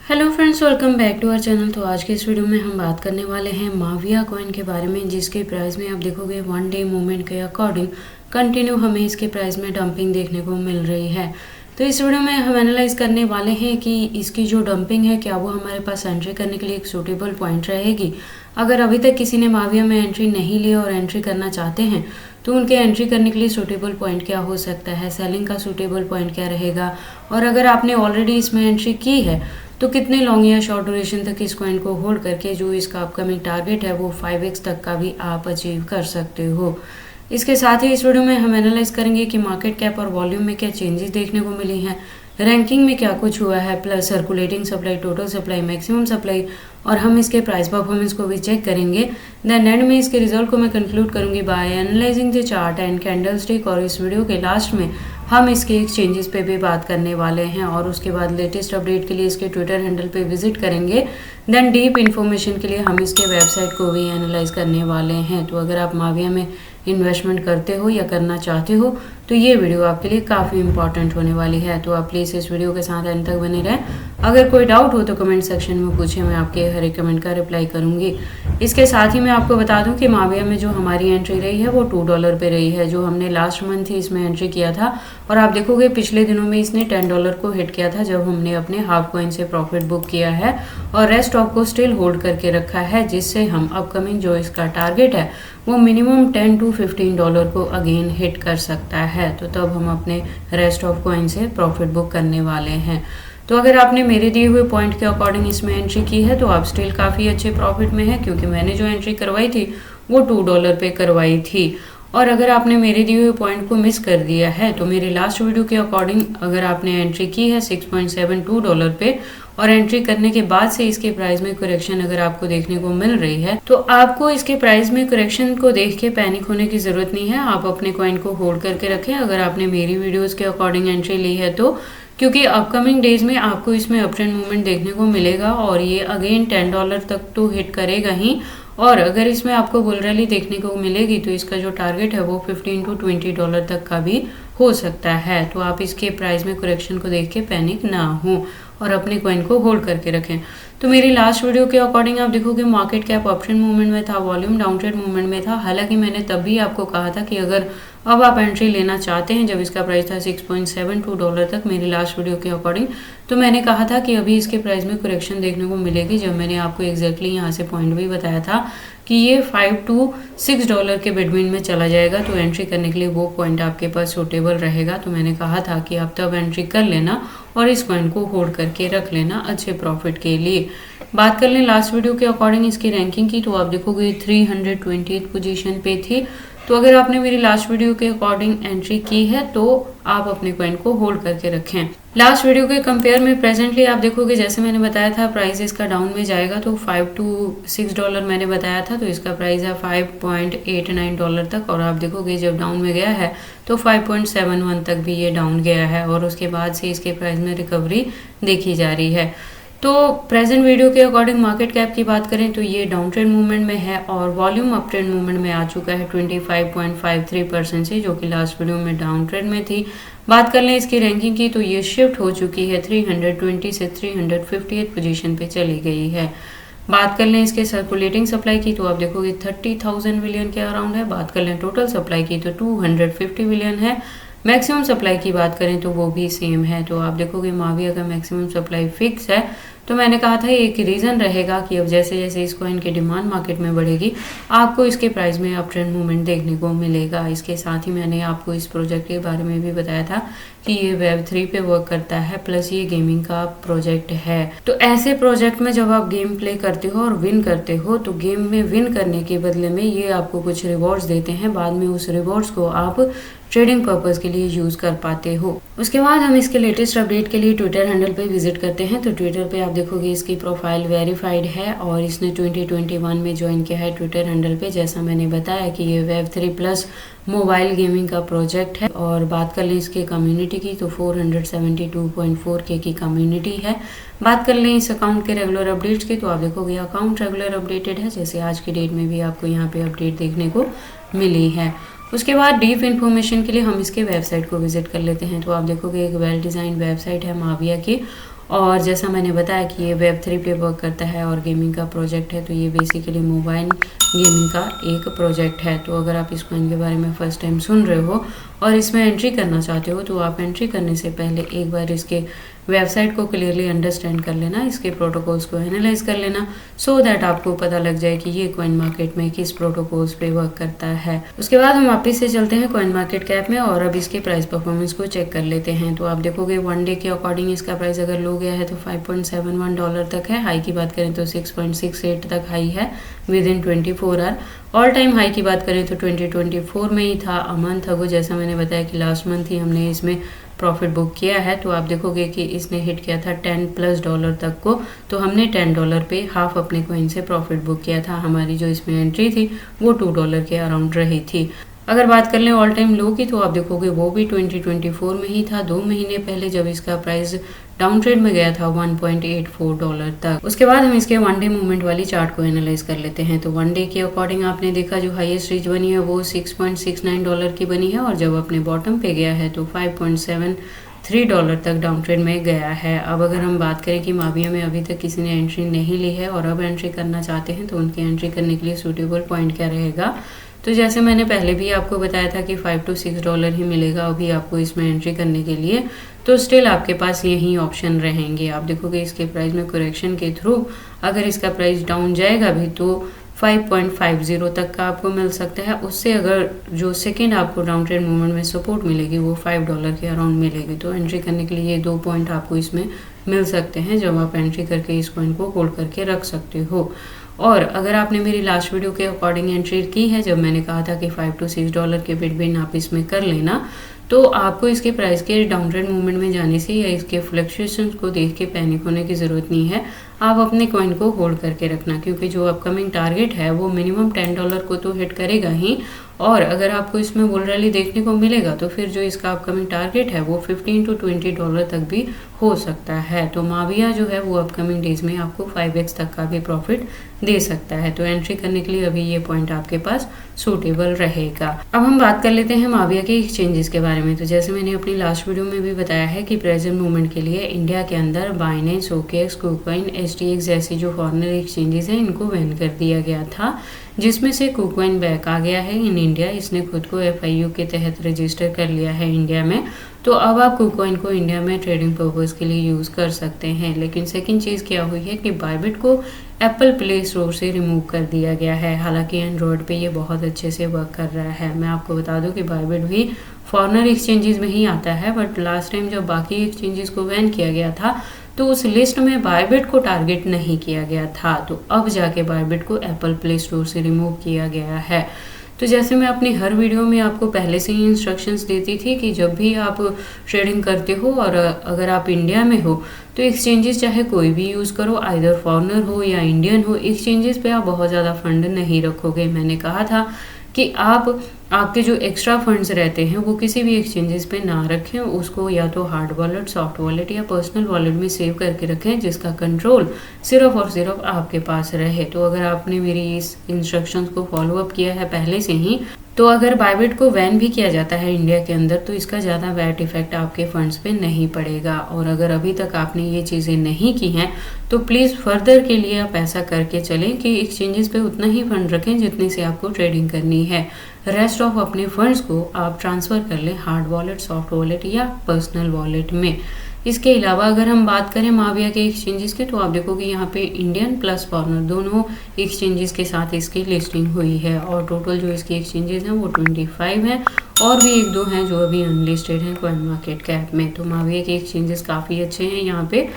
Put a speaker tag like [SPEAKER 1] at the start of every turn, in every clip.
[SPEAKER 1] Hello friends, welcome back to our channel. तो आज के इस वीडियो में हम बात करने वाले हैं माविया कॉइन के बारे में, जिसके प्राइस में आप देखोगे वन डे मूवमेंट के अकॉर्डिंग कंटिन्यू हमें इसके प्राइस में डंपिंग देखने को मिल रही है। तो इस वीडियो में हम एनालाइज करने वाले हैं कि इसकी जो डंपिंग है क्या वो हमारे पास एंट्री करने के लिए एक सूटेबल पॉइंट रहेगी। अगर अभी तक किसी ने माविया में एंट्री नहीं ली और एंट्री करना चाहते हैं तो उनके एंट्री करने के लिए सूटेबल पॉइंट क्या हो सकता है, सेलिंग का सूटेबल पॉइंट क्या रहेगा, और अगर आपने ऑलरेडी इसमें एंट्री की है तो कितने लॉन्ग या शॉर्ट ड्यूरेशन तक इस कॉइन को होल्ड करके जो इसका अपकमिंग टारगेट है वो 5x तक का भी आप अचीव कर सकते हो। इसके साथ ही इस वीडियो में हम एनालाइज करेंगे कि मार्केट कैप और वॉल्यूम में क्या चेंजेस देखने को मिली हैं, रैंकिंग में क्या कुछ हुआ है, plus circulating supply, total supply, maximum supply, और हम इसके प्राइस परफॉर्मेंस को भी चेक करेंगे। देन एंड में इसके रिजल्ट को मैं कंक्लूड करूंगी by analysing the chart and candlestick, और इस वीडियो के लास्ट में हम इसके एक्सचेंजेस पे भी बात करने वाले हैं और उसके बाद लेटेस्ट अपडेट के लिए इसके ट्विटर हैंडल पे विजिट करेंगे। देन डीप इन्फॉर्मेशन के लिए हम इसके वेबसाइट को भी एनालाइज करने वाले हैं। तो अगर आप माविया में इन्वेस्टमेंट करते हो या करना चाहते हो तो ये वीडियो आपके लिए काफ़ी इंपॉर्टेंट होने वाली है। तो आप प्लीज़ इस वीडियो के साथ एंड तक बने रहें। अगर कोई डाउट हो तो कमेंट सेक्शन में पूछें, मैं आपके हर एक कमेंट का रिप्लाई करूंगी। इसके साथ ही मैं आपको बता दूं कि माविया में जो हमारी एंट्री रही है वो $2 पे रही है, जो हमने लास्ट मंथ ही इसमें एंट्री किया था। और आप देखोगे पिछले दिनों में इसने $10 को हिट किया था जब हमने अपने हाफ कॉइन से प्रॉफिट बुक किया है, और रेस्ट ऑफ को स्टिल होल्ड करके रखा है, जिससे हम अपकमिंग जो इसका टारगेट है वो मिनिमम $10 to $15 को अगेन हिट कर सकता है। तो तब हम अपने रेस्ट ऑफ कॉइन से प्रॉफिट बुक करने वाले हैं। तो अगर आपने मेरे दिए हुए पॉइंट के अकॉर्डिंग इसमें एंट्री की है तो आप स्टिल काफ़ी अच्छे प्रॉफिट में है, क्योंकि मैंने जो एंट्री करवाई थी वो $2 पे करवाई थी। और अगर आपने मेरे दिए हुए पॉइंट को मिस कर दिया है तो मेरे लास्ट वीडियो के अकॉर्डिंग अगर आपने एंट्री की है $6.72 पे और एंट्री करने के बाद से इसके प्राइस में करेक्शन अगर आपको देखने को मिल रही है तो आपको इसके प्राइस में करेक्शन को देख के पैनिक होने की जरूरत नहीं है। आप अपने कॉइन को होल्ड करके रखें अगर आपने मेरी वीडियोस के अकॉर्डिंग एंट्री ली है तो, क्योंकि अपकमिंग डेज में आपको इसमें अप ट्रेंड मूवमेंट देखने को मिलेगा और ये अगेन $10 तक तो हिट करेगा ही। और अगर इसमें आपको बुल रैली देखने को मिलेगी तो इसका जो टारगेट है वो $15 to $20 तक का भी हो सकता है। तो आप इसके प्राइस में करेक्शन को देख के पैनिक ना हो और अपने कॉइन को होल्ड करके रखें। तो मेरी लास्ट वीडियो के अकॉर्डिंग आप देखोगे market cap up trend movement में था, वॉल्यूम डाउन ट्रेंड मूवमेंट में था। हालांकि मैंने तब भी आपको कहा था कि अगर अब आप एंट्री लेना चाहते हैं, जब इसका प्राइस था $6.72 तक मेरी लास्ट वीडियो के अकॉर्डिंग, तो मैंने कहा था कि अभी इसके प्राइस में करेक्शन देखने को मिलेगी। जब मैंने आपको एग्जैक्टली यहाँ से पॉइंट भी बताया था कि ये $5 to $6 के बिटवीन में चला जाएगा, तो एंट्री करने के लिए वो पॉइंट आपके पास सूटेबल रहेगा। तो मैंने कहा था कि आप तब एंट्री कर लेना और इस कॉइन को होल्ड करके रख लेना अच्छे प्रॉफिट के लिए। बात कर लें लास्ट वीडियो के अकॉर्डिंग इसकी रैंकिंग की, तो आप देखोगे 320 पोजीशन पे थी। तो अगर आपने मेरी लास्ट वीडियो के अकॉर्डिंग एंट्री की है तो आप अपने कॉइन को होल्ड करके रखें। लास्ट वीडियो के कंपेयर में प्रेजेंटली आप देखोगे जैसे मैंने बताया था प्राइस इसका डाउन में जाएगा, तो $5 to $6 मैंने बताया था, तो इसका प्राइस है $5.89 तक। और आप देखोगे जब डाउन में गया है तो 5.71 तक भी ये डाउन गया है और उसके बाद से इसके प्राइस में रिकवरी देखी जा रही है। तो प्रेजेंट वीडियो के अकॉर्डिंग मार्केट कैप की बात करें तो ये डाउन ट्रेंड मूवमेंट में है और वॉल्यूम अप ट्रेंड मूवमेंट में आ चुका है 25.53% से, जो कि लास्ट वीडियो में डाउन ट्रेंड में थी। बात कर लें इसकी रैंकिंग की तो ये शिफ्ट हो चुकी है 320 से 358 पोजीशन पे चली गई है। बात कर लें इसके सर्कुलेटिंग सप्लाई की तो आप देखोगे 30,000 बिलियन के अराउंड है। बात कर लें टोटल सप्लाई की तो 250 बिलियन है। मैक्सिमम सप्लाई की बात करें तो वो भी सेम है। तो आप देखोगे माविया का मैक्सिमम सप्लाई फिक्स है। तो मैंने कहा था एक रीज़न रहेगा कि अब जैसे जैसे इस कॉइन की डिमांड मार्केट में बढ़ेगी आपको इसके प्राइस में अप ट्रेंड मूवमेंट देखने को मिलेगा। इसके साथ ही मैंने आपको इस प्रोजेक्ट के बारे में भी बताया था कि ये Web3 पे वर्क करता है, प्लस ये गेमिंग का प्रोजेक्ट है। तो ऐसे प्रोजेक्ट में जब आप गेम प्ले करते हो और विन करते हो तो गेम में विन करने के बदले में ये आपको कुछ रिवॉर्ड्स देते हैं, बाद में उस रिवॉर्ड्स को आप ट्रेडिंग पर्पस के लिए यूज कर पाते हो। उसके बाद हम इसके लेटेस्ट अपडेट के लिए ट्विटर हैंडल पे विजिट करते हैं। तो ट्विटर पे आप देखोगे इसकी प्रोफाइल वेरीफाइड है और इसने 2021 में ज्वाइन किया है ट्विटर हैंडल पे। जैसा मैंने बताया कि ये Web3 प्लस मोबाइल गेमिंग का प्रोजेक्ट है। और बात कर लें इसके कम्युनिटी की तो 472.4K की कम्युनिटी है। बात कर लें इस अकाउंट के रेगुलर अपडेट्स की तो आप देखोगे अकाउंट रेगुलर अपडेटेड है, जैसे आज की डेट में भी आपको यहाँ पे अपडेट देखने को मिली है। उसके बाद डीप इन्फॉर्मेशन के लिए हम इसके वेबसाइट को विजिट कर लेते हैं। तो आप देखोगे एक वेल डिज़ाइन वेबसाइट है माविया की और जैसा मैंने बताया कि ये Web3 पे वर्क करता है और गेमिंग का प्रोजेक्ट है, तो ये बेसिकली मोबाइल गेमिंग का एक प्रोजेक्ट है। तो अगर आप इस कॉइन के बारे में फर्स्ट टाइम सुन रहे हो और इसमें एंट्री करना चाहते हो, तो आप एंट्री करने से पहले एक बार इसके वेबसाइट को क्लियरली अंडरस्टैंड कर लेना, इसके प्रोटोकॉल्स को एनालाइज कर लेना, सो दैट आपको पता लग जाए कि ये कॉइन मार्केट में किस प्रोटोकॉल्स पे वर्क करता है। उसके बाद हम वापस से चलते हैं कॉइन मार्केट कैप में और अब इसके प्राइस परफॉर्मेंस को चेक कर लेते हैं। तो आप देखोगे वन डे के अकॉर्डिंग इसका प्राइस अगर लो गया है तो $5.71 तक है। हाई की बात करें तो 6.68 तक हाई है within 24 hour. All time high की बात करें तो 2024 में ही था, अ मंथ अगो, जैसा मैंने बताया कि लास्ट मंथ ही हमने इसमें प्रॉफिट बुक किया है। तो आप देखोगे कि इसने हिट किया था $10+ तक को, तो हमने $10 पे हाफ अपने कॉइन से प्रॉफिट बुक किया था। हमारी जो इसमें एंट्री थी वो $2 के अराउंड रही थी। अगर बात कर लें ऑल टाइम लो की, तो आप देखोगे वो भी 2024 में ही था, 2 महीने पहले, जब इसका प्राइस डाउन ट्रेड में गया था $1.84 तक। उसके बाद हम इसके वन डे मूवमेंट वाली चार्ट को एनालाइज कर लेते हैं। तो वन डे के अकॉर्डिंग आपने देखा जो हाईएस्ट रीच बनी है वो $6.69 की बनी है और जब अपने बॉटम पे गया है तो $5.73 तक डाउन ट्रेड में गया है। अब अगर हम बात करें कि माविया में अभी तक किसी ने एंट्री नहीं ली है और अब एंट्री करना चाहते हैं, तो उनकी एंट्री करने के लिए सूटेबल पॉइंट क्या रहेगा, तो जैसे मैंने पहले भी आपको बताया था कि $5 to $6 ही मिलेगा अभी आपको इसमें एंट्री करने के लिए, तो स्टिल आपके पास यही ऑप्शन रहेंगे। आप देखोगे इसके प्राइस में करेक्शन के थ्रू अगर इसका प्राइस डाउन जाएगा भी तो 5.50 तक का आपको मिल सकता है। उससे अगर जो सेकेंड आपको डाउन ट्रेड मूवमेंट में सपोर्ट मिलेगी वो $5 के अराउंड मिलेगी। तो एंट्री करने के लिए ये 2 पॉइंट आपको इसमें मिल सकते हैं, जब आप एंट्री करके इस पॉइंट को होल्ड करके रख सकते हो। और अगर आपने मेरी लास्ट वीडियो के अकॉर्डिंग एंट्री की है, जब मैंने कहा था कि $5 to $6 के बिटवीन आप इसमें कर लेना, तो आपको इसके प्राइस के डाउन ट्रेड मूवमेंट में जाने से या इसके फ्लक्चुएशंस को देख के पैनिक होने की ज़रूरत नहीं है। आप अपने कॉइन को होल्ड करके रखना, क्योंकि जो अपकमिंग टारगेट है वो मिनिमम $10 को तो हिट करेगा ही, और अगर आपको इसमें बुल रैली देखने को मिलेगा तो फिर जो इसका अपकमिंग टारगेट है वो $15 to $20 तक भी हो सकता है। तो माविया जो है वो अपकमिंग डेज में आपको 5x तक का भी प्रॉफिट दे सकता है। तो एंट्री करने के लिए अभी ये पॉइंट आपके पास सूटेबल रहेगा। अब हम बात कर लेते हैं माविया के एक्सचेंजेस के बारे में। तो जैसे मैंने अपनी लास्ट वीडियो में भी बताया है कि प्रेजेंट मूवमेंट के लिए इंडिया के अंदर बाइनेंस, OKX, KuCoin, STX जैसी जो फॉरेनर एक्सचेंजेस हैं इनको बैन कर दिया गया था, जिसमें से KuCoin बैक आ गया है इन इंडिया। इसने खुद को FIU के तहत रजिस्टर कर लिया है इंडिया में, तो अब आप KuCoin को इंडिया में ट्रेडिंग पर्पज़ के लिए यूज़ कर सकते हैं। लेकिन सेकंड चीज़ क्या हुई है कि बायबिट को एप्पल प्ले स्टोर से रिमूव कर दिया गया है। हालांकि एंड्रॉयड पे ये बहुत अच्छे से वर्क कर रहा है। मैं आपको बता दूं कि बायबिट भी फॉरेनर एक्सचेंजेस में ही आता है, बट लास्ट टाइम जब बाकी एक्सचेंजेस को बैन किया गया था तो उस लिस्ट में बायबिट को टारगेट नहीं किया गया था। तो अब जाके बायबिट को एप्पल प्ले स्टोर से रिमूव किया गया है। तो जैसे मैं अपनी हर वीडियो में आपको पहले से ही इंस्ट्रक्शंस देती थी कि जब भी आप ट्रेडिंग करते हो और अगर आप इंडिया में हो तो एक्सचेंजेस चाहे कोई भी यूज़ करो, आइदर फॉरेनर हो या इंडियन हो, एक्सचेंजेस पे आप बहुत ज़्यादा फंड नहीं रखोगे। मैंने कहा था कि आपके जो एक्स्ट्रा फंड्स रहते हैं वो किसी भी एक्सचेंजेस पे ना रखें, उसको या तो हार्ड वॉलेट, सॉफ्ट वॉलेट या पर्सनल वॉलेट में सेव करके रखें, जिसका कंट्रोल सिर्फ और सिर्फ आपके पास रहे। तो अगर आपने मेरी इस इंस्ट्रक्शंस को फॉलो अप किया है पहले से ही, तो अगर बायबिट को बैन भी किया जाता है इंडिया के अंदर तो इसका ज़्यादा वैट इफेक्ट आपके फंड्स पे नहीं पड़ेगा। और अगर अभी तक आपने ये चीज़ें नहीं की हैं तो प्लीज़ फर्दर के लिए आप ऐसा करके चलें कि एक्सचेंजेस पे उतना ही फंड रखें जितने से आपको ट्रेडिंग करनी है। रेस्ट ऑफ अपने फंड्स को आप ट्रांसफ़र कर लें हार्ड वॉलेट, सॉफ्ट वॉलेट या पर्सनल वॉलेट में। इसके अलावा अगर हम बात करें माविया के एक्सचेंजेस के, तो आप देखोगे यहाँ पे इंडियन प्लस फॉरेनर दोनों एक्सचेंजेस के साथ इसकी लिस्टिंग हुई है और टोटल जो इसकी एक्सचेंजेस हैं वो 25 हैं और भी 1-2 हैं जो अभी अनलिस्टेड हैं कॉइन मार्केट कैप में। तो माविया के एक्सचेंजेस काफ़ी अच्छे हैं यहाँ पे।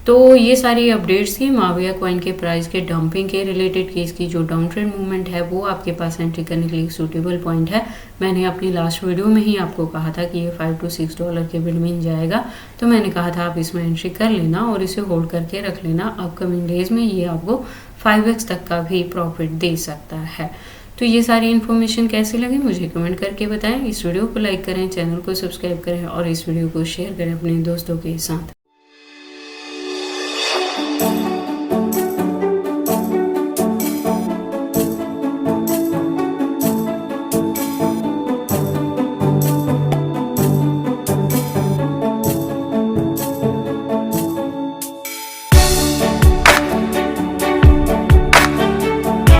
[SPEAKER 1] तो ये सारी अपडेट्स थी माविया कॉइन के प्राइस के डंपिंग के रिलेटेड कि इसकी जो डाउन ट्रेंड मूवमेंट है वो आपके पास एंट्री करने के लिए सूटेबल पॉइंट है। मैंने अपनी लास्ट वीडियो में ही आपको कहा था कि ये $5 to $6 के बिटवीन जाएगा, तो मैंने कहा था आप इसमें एंट्री कर लेना और इसे होल्ड करके रख लेना। अपकमिंग डेज में ये आपको 5x तक का भी प्रॉफिट दे सकता है। तो ये सारी इन्फॉर्मेशन कैसी लगी मुझे कमेंट करके बताएं। इस वीडियो को लाइक करें, चैनल को सब्सक्राइब करें और इस वीडियो को शेयर करें अपने दोस्तों के साथ।